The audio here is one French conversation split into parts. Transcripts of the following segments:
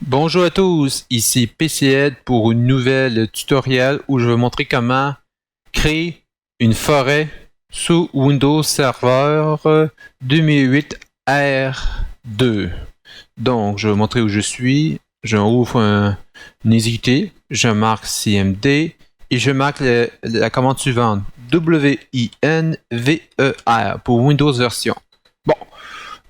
Bonjour à tous, ici PCED pour une nouvelle tutoriel où je vais montrer comment créer une forêt sous Windows Server 2008 R2. Donc, je vais montrer où je suis. Je ouvre une exécuté, je marque CMD et je marque la commande suivante WINVER pour Windows version. Bon,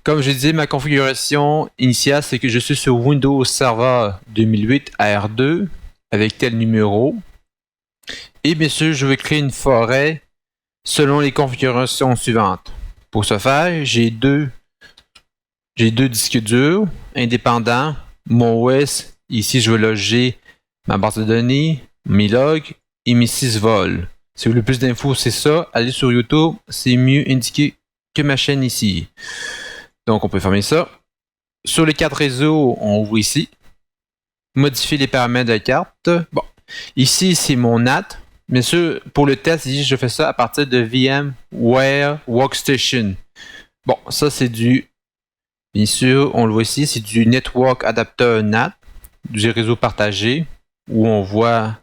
comme je disais, ma configuration initiale, c'est que je suis sur Windows Server 2008 R2 avec tel numéro. Et bien sûr, je vais créer une forêt selon les configurations suivantes. Pour ce faire, j'ai deux disques durs indépendants. Mon OS, ici, je vais loger ma base de données, mes logs et mes 6 vols. Si vous voulez plus d'infos, c'est ça. Allez sur YouTube, c'est mieux indiqué que ma chaîne ici. Donc, on peut fermer ça. Sur les cartes réseau, on ouvre ici. Modifier les paramètres de la carte. Bon, ici, c'est mon NAT. Bien sûr, pour le test, ici, je fais ça à partir de VMware Workstation. Bon, ça, c'est du... Bien sûr, on le voit ici, c'est du Network Adapter NAT, du réseau partagé, où on voit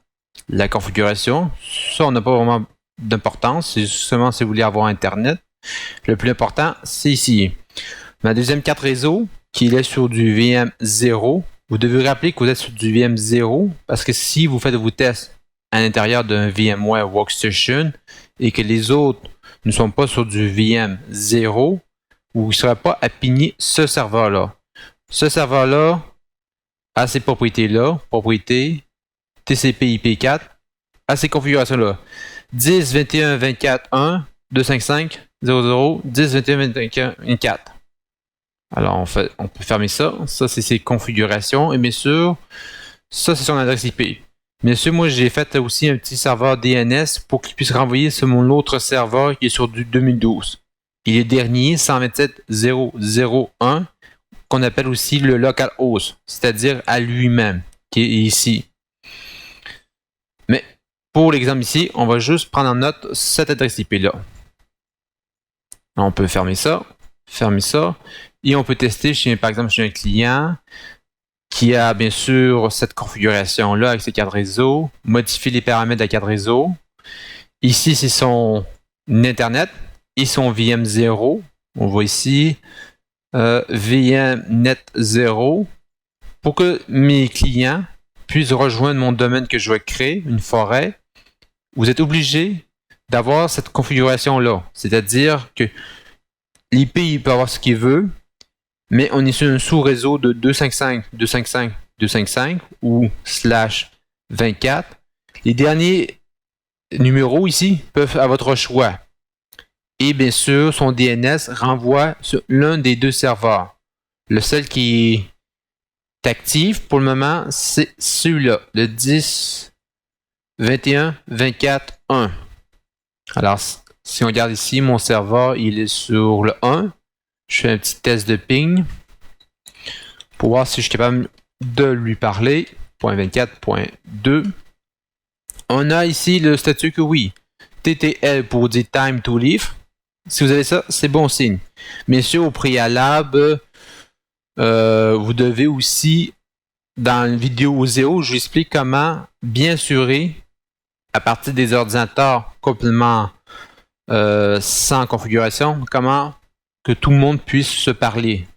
la configuration. Ça, on n'a pas vraiment d'importance. C'est seulement si vous voulez avoir Internet. Le plus important, c'est ici. Ma deuxième carte réseau, qui est sur du VM0, vous devez rappeler que vous êtes sur du VM0 parce que si vous faites vos tests à l'intérieur d'un VMware Workstation et que les autres ne sont pas sur du VM0, vous ne serez pas à pigner ce serveur-là. Ce serveur-là a ces propriétés-là, propriétés TCP/IP4, a ces configurations-là. 10, 21, 24, 1, 255, 00, 10, 21, 24, 24. Alors, on peut fermer ça. Ça, c'est ses configurations. Et bien sûr, ça, c'est son adresse IP. Bien sûr, moi, j'ai fait aussi un petit serveur DNS pour qu'il puisse renvoyer sur mon autre serveur qui est sur du 2012. Il est dernier, 127.0.0.1, qu'on appelle aussi le localhost, c'est-à-dire à lui-même, qui est ici. Mais pour l'exemple ici, on va juste prendre en note cette adresse IP-là. On peut fermer ça. Et on peut tester, par exemple, chez un client qui a bien sûr cette configuration-là avec ses cartes réseau, modifier les paramètres de la carte réseau. Ici, c'est son Internet et son VM0. On voit ici VMNet0 pour que mes clients puissent rejoindre mon domaine que je vais créer, une forêt. Vous êtes obligé d'avoir cette configuration-là. C'est-à-dire que l'IP, il peut avoir ce qu'il veut, mais on est sur un sous-réseau de 255.255.255 ou /24. Les derniers numéros ici peuvent à votre choix. Et bien sûr, son DNS renvoie sur l'un des deux serveurs. Le seul qui est actif pour le moment, c'est celui-là, le 10, 21, 24, 1. Alors, si on regarde ici, mon serveur, il est sur le 1. Je fais un petit test de ping pour voir si je suis capable de lui parler. .24.2. On a ici le statut que oui. TTL pour dire time to leave. Si vous avez ça, c'est bon signe. Bien sûr, au préalable, vous devez aussi, dans la vidéo 0, je vous explique comment bien assurer à partir des ordinateurs complètement sans configuration, comment que tout le monde puisse se parler.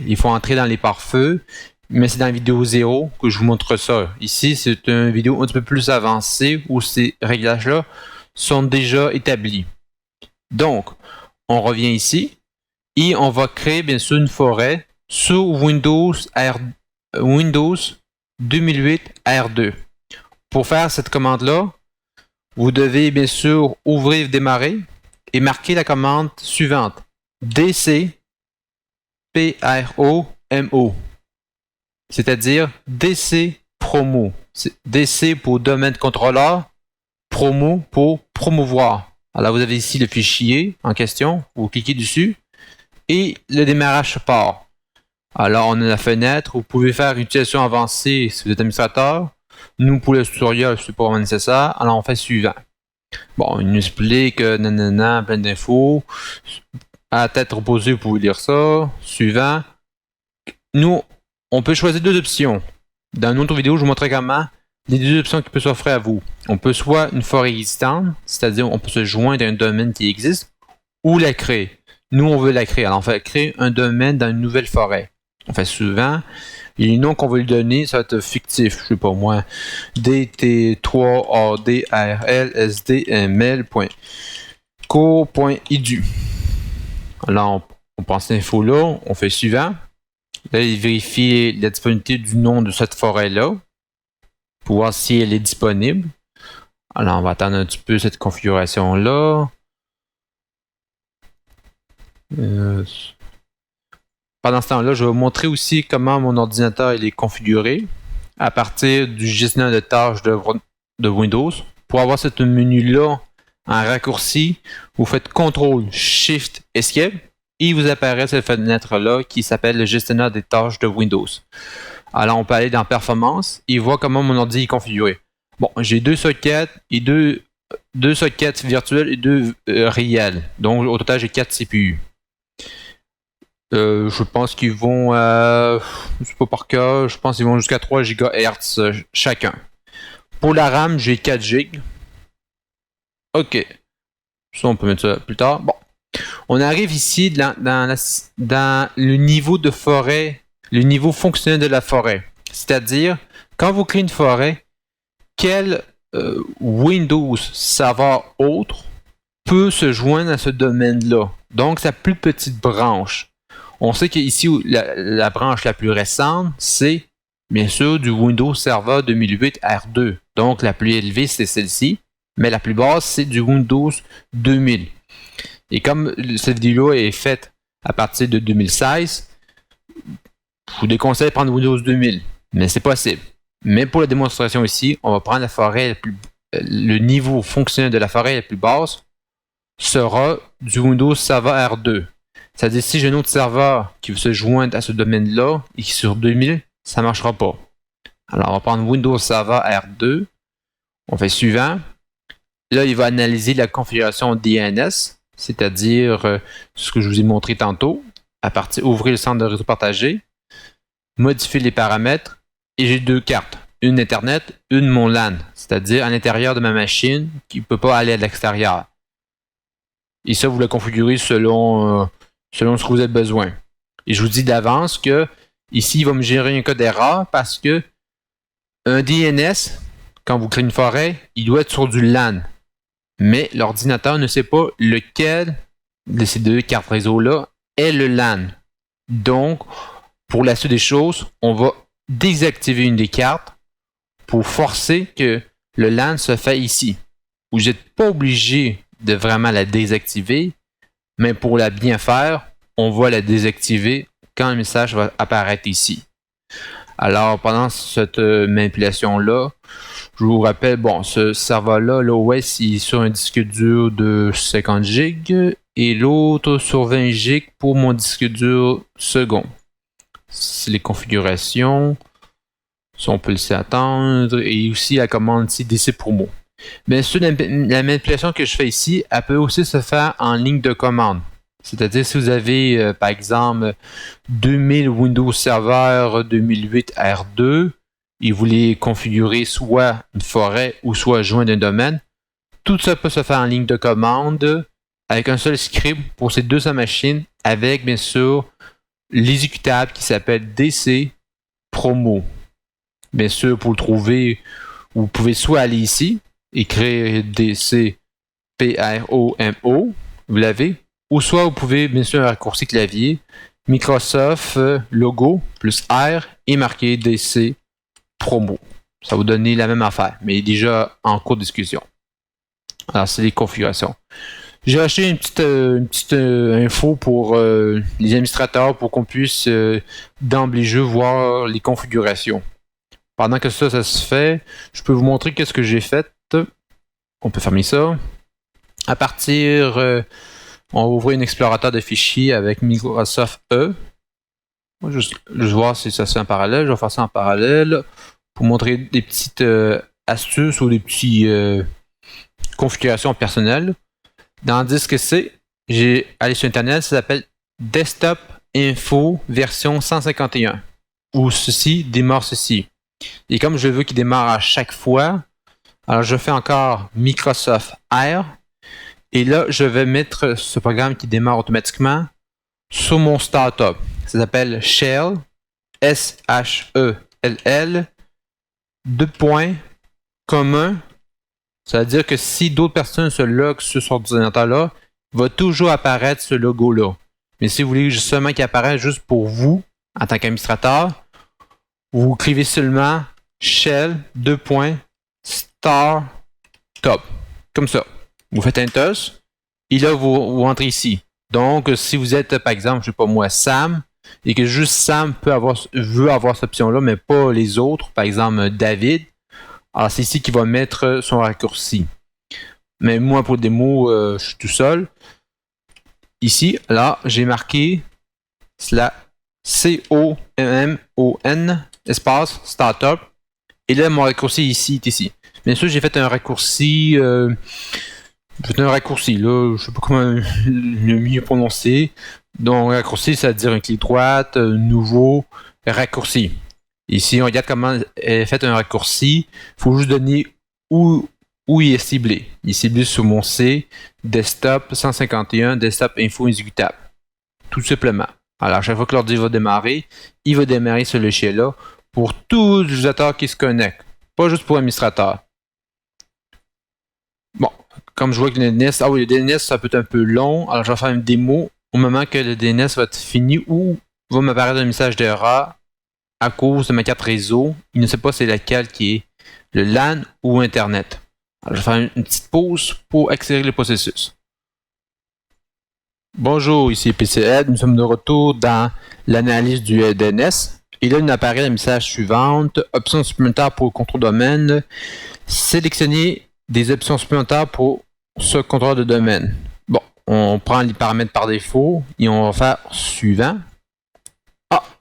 Il faut entrer dans les pare-feux, mais c'est dans la vidéo 0 que je vous montre ça. Ici, c'est une vidéo un petit peu plus avancée où ces réglages-là sont déjà établis. Donc, on revient ici et on va créer bien sûr une forêt sur Windows 2008 R2. Pour faire cette commande-là, vous devez bien sûr ouvrir démarrer et marquer la commande suivante. DC PROMO, c'est-à-dire DC promo. DC pour domaine contrôleur, promo pour promouvoir. Alors vous avez ici le fichier en question, vous cliquez dessus et le démarrage part. Alors on a la fenêtre, vous pouvez faire une utilisation avancée si vous êtes administrateur. Nous pour le tutoriel, c'est pas vraiment nécessaire. Alors on fait suivant. Bon, il nous explique nanana, plein d'infos. À tête reposée, vous pouvez lire ça. Suivant. Nous, on peut choisir deux options. Dans une autre vidéo, je vous montrerai comment les deux options qui peuvent s'offrir à vous. On peut soit une forêt existante, c'est-à-dire on peut se joindre à un domaine qui existe, ou la créer. Nous, on veut la créer. Alors, on fait créer un domaine dans une nouvelle forêt. On fait souvent, et le nom qu'on va lui donner, ça va être fictif. Je sais pas moi, dt3adrsdml.co.edu. Alors, on prend cette info-là, on fait suivant. Là, il vérifie la disponibilité du nom de cette forêt-là pour voir si elle est disponible. Alors, on va attendre un petit peu cette configuration-là. Pendant ce temps-là, je vais vous montrer aussi comment mon ordinateur il est configuré à partir du gestionnaire de tâches de Windows. Pour avoir ce menu-là en raccourci, vous faites CTRL SHIFT ESCAPE et il vous apparaît cette fenêtre-là qui s'appelle le gestionnaire des tâches de Windows. Alors, on peut aller dans Performance et voir comment mon ordi est configuré. Bon, j'ai deux sockets et deux sockets virtuels et deux réels. Donc, au total, j'ai 4 CPU. Je pense qu'ils vont, je sais pas par cœur, je pense qu'ils vont jusqu'à 3 GHz chacun. Pour la RAM, j'ai 4 GB. Ok. Ça, on peut mettre ça plus tard. Bon. On arrive ici dans le niveau de forêt, le niveau fonctionnel de la forêt. C'est-à-dire, quand vous créez une forêt, quel Windows serveur autre peut se joindre à ce domaine-là. Donc, sa plus petite branche. On sait qu'ici, la branche la plus récente, c'est bien sûr du Windows Server 2008 R2. Donc, la plus élevée, c'est celle-ci. Mais la plus basse, c'est du Windows 2000. Et comme cette vidéo est faite à partir de 2016, je vous déconseille de prendre Windows 2000. Mais c'est possible. Mais pour la démonstration ici, on va prendre la forêt le niveau fonctionnel de la forêt la plus basse sera du Windows Server R2. C'est-à-dire, si j'ai un autre serveur qui veut se joindre à ce domaine-là et qui est sur 2000, ça ne marchera pas. Alors, on va prendre Windows Server R2. On fait suivant. Là, il va analyser la configuration DNS, c'est-à-dire ce que je vous ai montré tantôt. À partir, ouvrir le centre de réseau partagé, modifier les paramètres, et j'ai deux cartes. Une Internet, une mon LAN, c'est-à-dire à l'intérieur de ma machine qui ne peut pas aller à l'extérieur. Et ça, vous le configurez selon ce que vous avez besoin. Et je vous dis d'avance que ici, il va me générer un code d'erreur parce que un DNS, quand vous créez une forêt, il doit être sur du LAN. Mais l'ordinateur ne sait pas lequel de ces deux cartes réseau-là est le LAN. Donc, pour la suite des choses, on va désactiver une des cartes pour forcer que le LAN se fait ici. Vous n'êtes pas obligé de vraiment la désactiver, mais pour la bien faire, on va la désactiver quand le message va apparaître ici. Alors, pendant cette manipulation-là, je vous rappelle, bon, ce serveur-là, l'OS, il est sur un disque dur de 50 GB et l'autre sur 20 GB pour mon disque dur second. C'est les configurations. Ça, on peut le laisser attendre. Et aussi la commande ici, DC Promo. Bien sûr, la manipulation que je fais ici, elle peut aussi se faire en ligne de commande. C'est-à-dire, si vous avez, par exemple, 2000 Windows Server 2008 R2 et vous voulez configurer soit une forêt ou soit joindre un domaine, tout ça peut se faire en ligne de commande avec un seul script pour ces 200 machines avec, bien sûr, l'exécutable qui s'appelle DC Promo. Bien sûr, pour le trouver, vous pouvez soit aller ici, écrire DC PROMO, vous l'avez, ou soit vous pouvez, bien sûr, un raccourci clavier, Microsoft logo plus R et marquer DC Promo. Ça va vous donner la même affaire, mais déjà en cours de discussion. Alors, c'est les configurations. J'ai acheté une petite info pour les administrateurs pour qu'on puisse d'emblée jeu voir les configurations. Pendant que ça se fait, je peux vous montrer qu'est-ce que j'ai fait. On peut fermer ça. À partir, on va ouvrir un explorateur de fichiers avec Microsoft E. Je vais voir si ça se fait en parallèle. Je vais faire ça en parallèle pour montrer des petites astuces ou des petites configurations personnelles. Dans le disque C, j'ai allé sur Internet, ça s'appelle Desktop Info version 151. ou ceci démarre ceci. Et comme je veux qu'il démarre à chaque fois, alors je fais encore Microsoft R. Et là, je vais mettre ce programme qui démarre automatiquement sur mon startup. Ça s'appelle Shell, S-H-E-L-L, commun. Ça veut dire que si d'autres personnes se loguent sur cet ordinateur-là, il va toujours apparaître ce logo-là. Mais si vous voulez justement qu'il apparaisse juste pour vous, en tant qu'administrateur, vous écrivez seulement Shell, Startup. Comme ça. Vous faites Enter. Et là, vous rentrez ici. Donc, si vous êtes, par exemple, je ne sais pas moi, Sam, et que juste Sam veut avoir cette option-là, mais pas les autres, par exemple David, alors c'est ici qu'il va mettre son raccourci. Mais moi, pour le démo, je suis tout seul. Ici, là, j'ai marqué C-O-M-M-O-N, espace, startup. Et là, mon raccourci ici est ici. Bien sûr, j'ai fait un raccourci. Là, je sais pas comment le mieux prononcer. Donc, raccourci, ça veut dire un clic droite, nouveau, raccourci. Ici, on regarde comment est fait un raccourci. Il faut juste donner où il est ciblé. Il est ciblé sur mon C, desktop 151, desktop info exécutable. Tout simplement. Alors, à chaque fois que l'ordi va démarrer, il va démarrer ce logiciel-là pour tous les utilisateurs qui se connectent. Pas juste pour l'administrateur. Bon, comme je vois que le DNS, le DNS, ça peut être un peu long. Alors, je vais faire une démo au moment que le DNS va être fini ou va m'apparaître un message d'erreur à cause de ma carte réseau. Il ne sait pas c'est laquelle qui est le LAN ou Internet. Alors, je vais faire une petite pause pour accélérer le processus. Bonjour, ici PCEd. Nous sommes de retour dans l'analyse du DNS. Et là, il nous apparaît le message suivant. Options supplémentaires pour le contrôle domaine. Sélectionnez des options supplémentaires pour ce contrôleur de domaine. Bon, on prend les paramètres par défaut et on va faire suivant.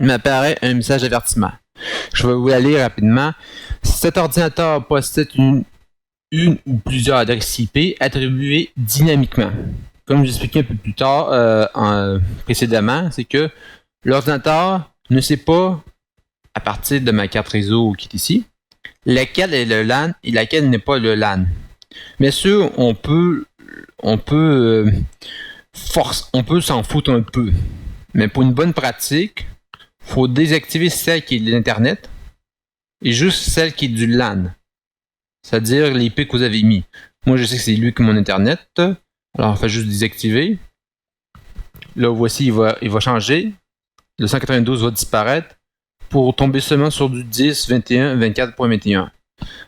Il m'apparaît un message d'avertissement. Je vais vous aller rapidement. Cet ordinateur possède une ou plusieurs adresses IP attribuées dynamiquement. Comme j'expliquais un peu plus tard précédemment, c'est que l'ordinateur ne sait pas, à partir de ma carte réseau qui est ici, laquelle est le LAN et laquelle n'est pas le LAN. Bien sûr, on peut s'en foutre un peu. Mais pour une bonne pratique, il faut désactiver celle qui est de l'Internet et juste celle qui est du LAN. C'est-à-dire l'IP que vous avez mis. Moi, je sais que c'est lui qui est mon Internet. Alors, on fait juste désactiver. Là, voici, il va changer. Le 192 va disparaître pour tomber seulement sur du 10, 21, 24.21.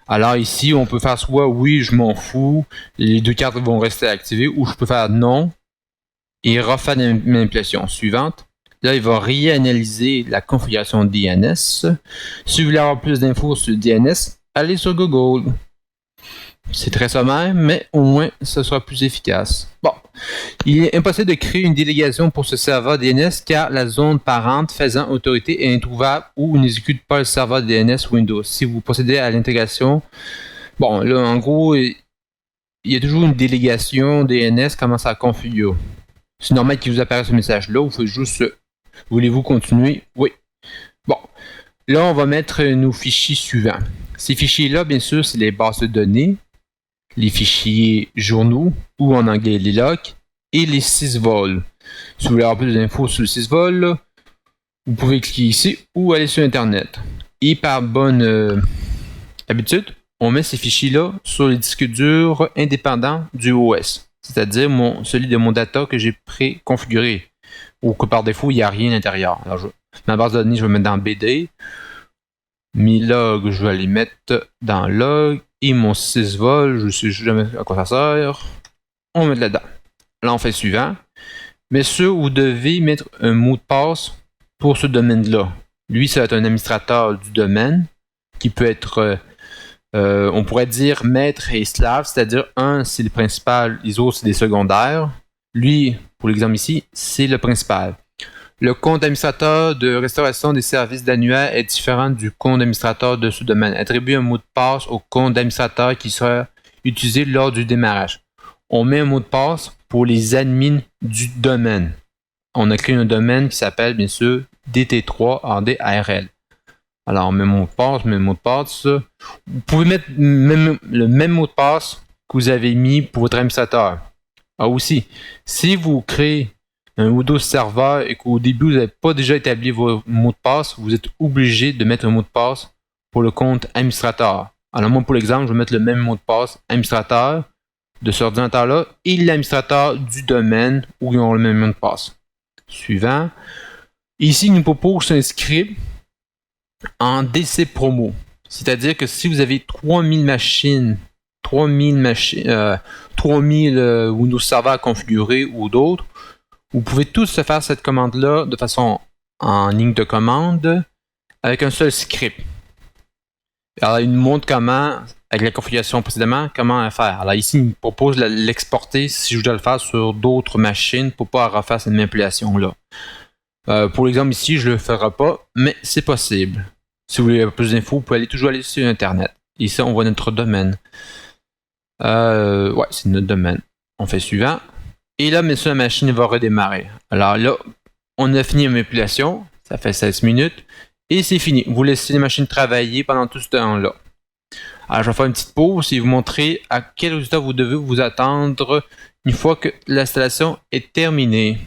Alors ici, on peut faire soit oui, je m'en fous, les deux cartes vont rester activées, ou je peux faire non et refaire la manipulation suivante. Là, il va réanalyser la configuration DNS. Si vous voulez avoir plus d'infos sur DNS, allez sur Google. C'est très sommaire, mais au moins, ce sera plus efficace. Bon, il est impossible de créer une délégation pour ce serveur DNS car la zone parente faisant autorité est introuvable ou n'exécute pas le serveur DNS Windows. Si vous procédez à l'intégration, bon, là, en gros, il y a toujours une délégation DNS, comment ça configure. C'est normal qu'il vous apparaisse ce message-là, vous faites juste voulez-vous continuer? Oui. Bon, là, on va mettre nos fichiers suivants. Ces fichiers-là, bien sûr, c'est les bases de données, les fichiers journaux, ou en anglais les logs, et les sysvols. Si vous voulez avoir plus d'infos sur le sysvol, vous pouvez cliquer ici ou aller sur Internet. Et par bonne habitude, on met ces fichiers-là sur les disques durs indépendants du OS, c'est-à-dire celui de mon data que j'ai préconfiguré, ou que par défaut, il n'y a rien à l'intérieur. Alors, ma base de données, je vais mettre dans BD. Mes logs, je vais les mettre dans log. Et mon sysvol, je ne sais jamais à quoi ça sert. On met là-dedans. Là, on fait suivant. Mais sûr, vous devez mettre un mot de passe pour ce domaine-là. Lui, ça va être un administrateur du domaine qui peut être, on pourrait dire maître et slave, c'est-à-dire un, c'est le principal, les autres, c'est des secondaires. Lui, pour l'exemple ici, c'est le principal. Le compte administrateur de restauration des services d'annuaire est différent du compte administrateur de ce domaine. Attribue un mot de passe au compte d'administrateur qui sera utilisé lors du démarrage. On met un mot de passe pour les admins du domaine. On a créé un domaine qui s'appelle bien sûr DT3 ARL. Alors, on met mot de passe. Vous pouvez mettre le même mot de passe que vous avez mis pour votre administrateur. Ah, aussi, si vous créez un Windows serveur et qu'au début, vous n'avez pas déjà établi vos mots de passe, vous êtes obligé de mettre un mot de passe pour le compte administrateur. Alors, moi, pour l'exemple, je vais mettre le même mot de passe administrateur de cet ordinateur-là et l'administrateur du domaine où ils ont le même mot de passe. Suivant. Ici, il nous propose un script en DC Promo. C'est-à-dire que si vous avez 3000 machines, 3000 Windows Server configurés ou d'autres, vous pouvez tous se faire cette commande-là de façon en ligne de commande avec un seul script. Alors, il nous montre comment, avec la configuration précédemment, comment la faire. Alors ici, il me propose de l'exporter si je dois le faire sur d'autres machines pour ne pas refaire cette manipulation-là. Pour l'exemple ici, je ne le ferai pas, mais c'est possible. Si vous voulez plus d'infos, vous pouvez toujours aller sur Internet. Ici, on voit notre domaine. Ouais, c'est notre domaine. On fait suivant. Et là, la machine va redémarrer. Alors là, on a fini la manipulation. Ça fait 16 minutes. Et c'est fini. Vous laissez la machine travailler pendant tout ce temps-là. Alors, je vais faire une petite pause et vous montrer à quel résultat vous devez vous attendre une fois que l'installation est terminée.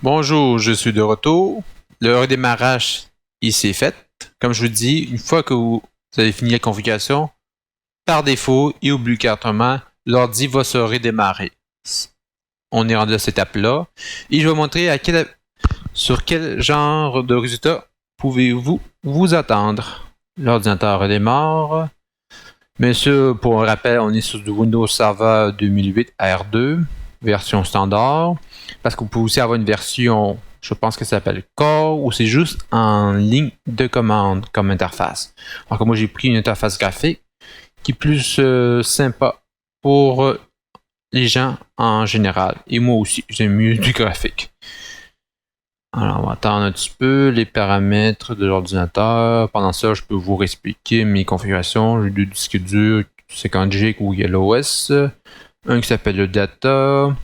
Bonjour, je suis de retour. Le redémarrage ici est fait. Comme je vous dis, une fois que vous avez fini la configuration, par défaut et obligatoirement, l'ordi va se redémarrer. On est rendu à cette étape-là. Et je vais montrer sur quel genre de résultat pouvez-vous vous attendre. L'ordinateur redémarre. Mais ça, pour un rappel, on est sur du Windows Server 2008 R2, version standard. Parce que vous pouvez aussi avoir une version, je pense que ça s'appelle Core, ou c'est juste en ligne de commande comme interface. Alors que moi, j'ai pris une interface graphique qui est plus sympa pour les gens en général. Et moi aussi, j'aime mieux du graphique. Alors, on va attendre un petit peu les paramètres de l'ordinateur. Pendant ça, je peux vous expliquer mes configurations. J'ai deux disques durs 50 GB ou YellOS. Un qui s'appelle le Data.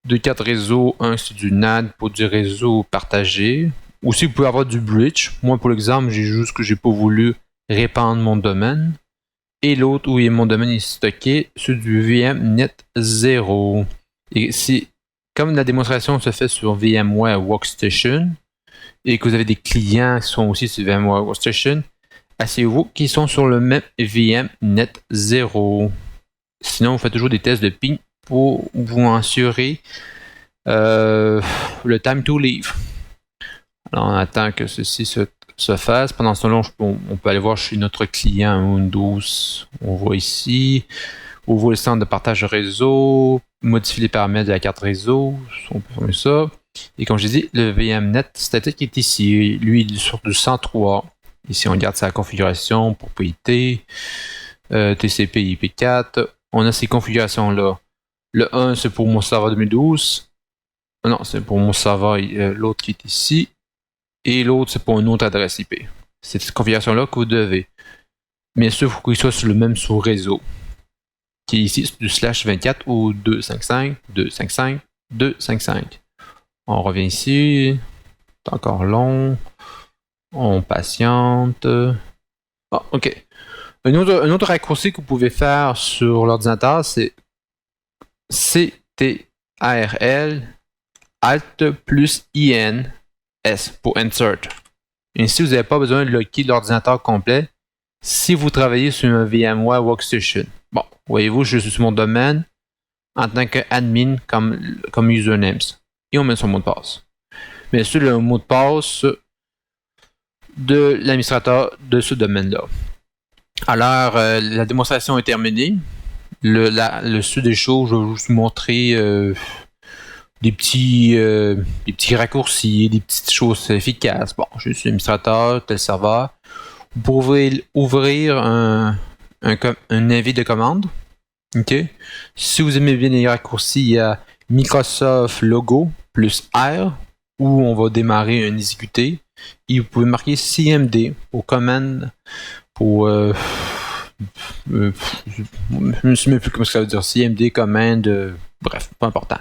Deux cartes réseau. Un c'est du NAD pour du réseau partagé. Aussi, vous pouvez avoir du Bridge. Moi, pour l'exemple, j'ai juste que j'ai pas voulu répandre mon domaine. Et l'autre où mon domaine est stocké, c'est du VMnet 0. Et c'est comme la démonstration se fait sur VMware Workstation et que vous avez des clients qui sont aussi sur VMware Workstation, assurez-vous qu'ils sont sur le même VMnet 0. Sinon, vous faites toujours des tests de ping pour vous assurer le time to leave. Alors, on attend que ceci se fasse. Pendant ce temps-là, on peut aller voir chez notre client Windows. On voit ici. On voit le centre de partage réseau. Modifier les paramètres de la carte réseau. On peut faire ça. Et comme je dis, le VMnet statique est ici. Lui, il est sur du 103. Ici, on regarde sa configuration, propriété, TCP, IP4. On a ces configurations-là. Le 1, c'est pour mon serveur 2012. Non, c'est pour mon serveur, l'autre qui est ici. Et l'autre, c'est pour une autre adresse IP. C'est cette configuration-là que vous devez. Bien sûr, il faut qu'il soit sur le même sous-réseau. Qui est ici, du /24 ou 255, 255, 255. On revient ici. C'est encore long. On patiente. Ah, ok. Un autre raccourci que vous pouvez faire sur l'ordinateur, c'est CTRL Alt plus IN S pour Insert. Ainsi, vous n'avez pas besoin de locker l'ordinateur complet si vous travaillez sur un VMware Workstation. Bon, voyez-vous, je suis sur mon domaine en tant qu'admin comme usernames. Et on met son mot de passe. Bien sûr, le mot de passe de l'administrateur de ce domaine-là. Alors, la démonstration est terminée. Le sud des choses, je vais vous montrer des petits raccourcis, des petites choses efficaces. Bon, je suis administrateur, tel serveur. Vous pouvez ouvrir un avis de commande. OK. Si vous aimez bien les raccourcis, il y a Microsoft Logo plus R où on va démarrer un exécuté. Et vous pouvez marquer CMD aux commandes pour je ne me souviens plus comment ça veut dire. CMD, commande, bref, pas important.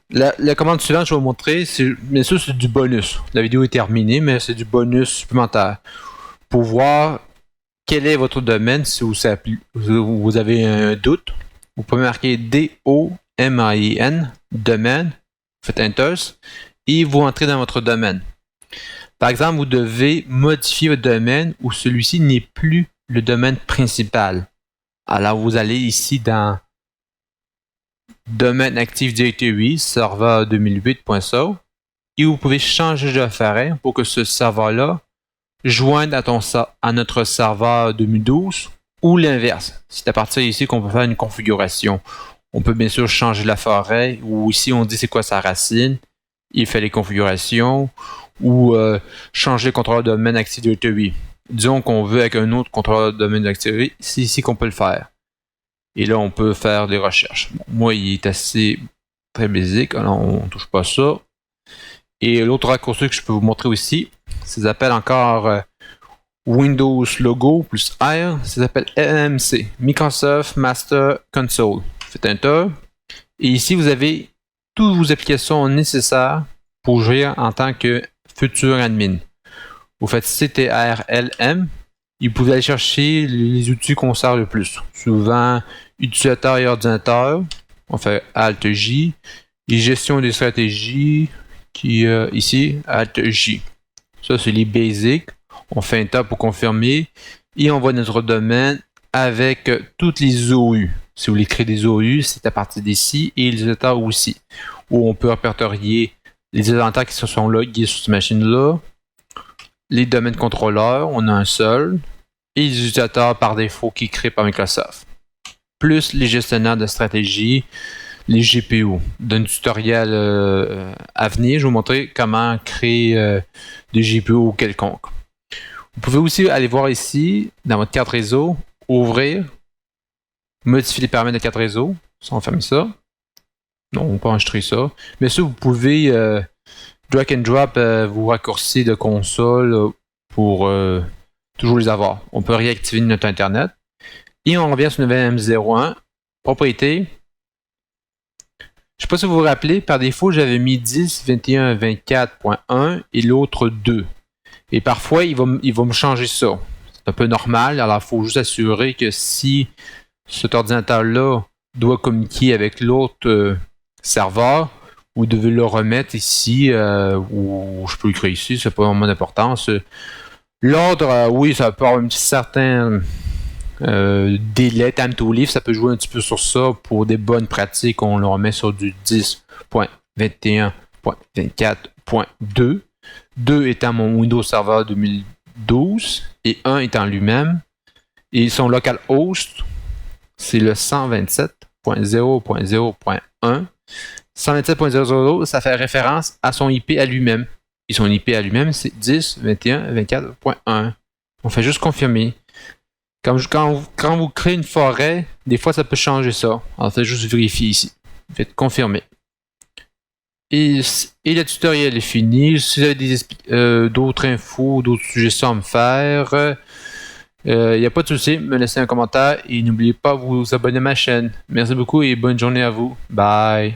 La commande suivante, je vais vous montrer, bien sûr, c'est du bonus. La vidéo est terminée, mais c'est du bonus supplémentaire. Pour voir quel est votre domaine, si vous avez un doute, vous pouvez marquer DOMAIN, domaine, vous faites Enter, et vous entrez dans votre domaine. Par exemple, vous devez modifier votre domaine ou celui-ci n'est plus le domaine principal. Alors, vous allez ici dans Domaine Active Directory, serveur 2008.so, et vous pouvez changer de forêt pour que ce serveur-là joigne à notre serveur 2012 ou l'inverse. C'est à partir d'ici qu'on peut faire une configuration. On peut bien sûr changer la forêt ou ici on dit c'est quoi sa racine, il fait les configurations ou changer le contrôleur de domaine Active Directory. Disons qu'on veut avec un autre contrôleur de domaine Active Directory, c'est ici qu'on peut le faire. Et là, on peut faire des recherches. Bon, moi, il est assez très basique, alors on ne touche pas ça. Et l'autre raccourci que je peux vous montrer aussi, ça s'appelle encore Windows Logo plus R, ça s'appelle MMC, Microsoft Master Console. Faites Enter. Et ici, vous avez toutes vos applications nécessaires pour jouer en tant que futur admin. Vous faites CTRLM. Et vous pouvez aller chercher les outils qu'on sert le plus. Souvent, utilisateur et ordinateur. On fait Alt-J. Et gestion des stratégies, qui ici, Alt-J. Ça, c'est les basics. On fait Enter pour confirmer. Et on voit notre domaine avec toutes les OU. Si vous voulez créer des OU, c'est à partir d'ici. Et les utilisateurs aussi. Où on peut répertorier les utilisateurs qui se sont logués sur cette machine-là. Les domaines contrôleurs, on a un seul. Et les utilisateurs par défaut qui créent par Microsoft. Plus les gestionnaires de stratégie, les GPO. Dans un tutoriel à venir, je vais vous montrer comment créer des GPO quelconques. Vous pouvez aussi aller voir ici, dans votre carte réseau, ouvrir, modifier les paramètres de carte réseau. Ça, on ferme ça. Non, on peut enregistrer ça. Mais ça, vous pouvez drag and drop vos raccourcis de console pour toujours les avoir. On peut réactiver notre Internet. Et on revient sur le VM01. Propriété. Je ne sais pas si vous vous rappelez, par défaut, j'avais mis 10.21.24.1 et l'autre 2. Et parfois, il va me changer ça. C'est un peu normal. Alors, il faut juste assurer que si cet ordinateur-là doit communiquer avec l'autre serveur, vous devez le remettre ici, ou je peux le créer ici, c'est pas vraiment d'importance. L'ordre, oui, ça peut avoir un certain délai, time to live, ça peut jouer un petit peu sur ça. Pour des bonnes pratiques, on le remet sur du 10.21.24.2. 2 étant mon Windows Server 2012 et 1 étant lui-même. Et son local host, c'est le 127.0.0.1. 127.0.0, ça fait référence à son IP à lui-même. Et son IP à lui-même, c'est 10.21.24.1. On fait juste confirmer. Quand vous créez une forêt, des fois ça peut changer ça. Alors faites juste vérifier ici. Faites confirmer. Et le tutoriel est fini. Si vous avez d'autres infos, d'autres suggestions à me faire, il n'y a pas de souci, me laissez un commentaire et n'oubliez pas de vous abonner à ma chaîne. Merci beaucoup et bonne journée à vous. Bye!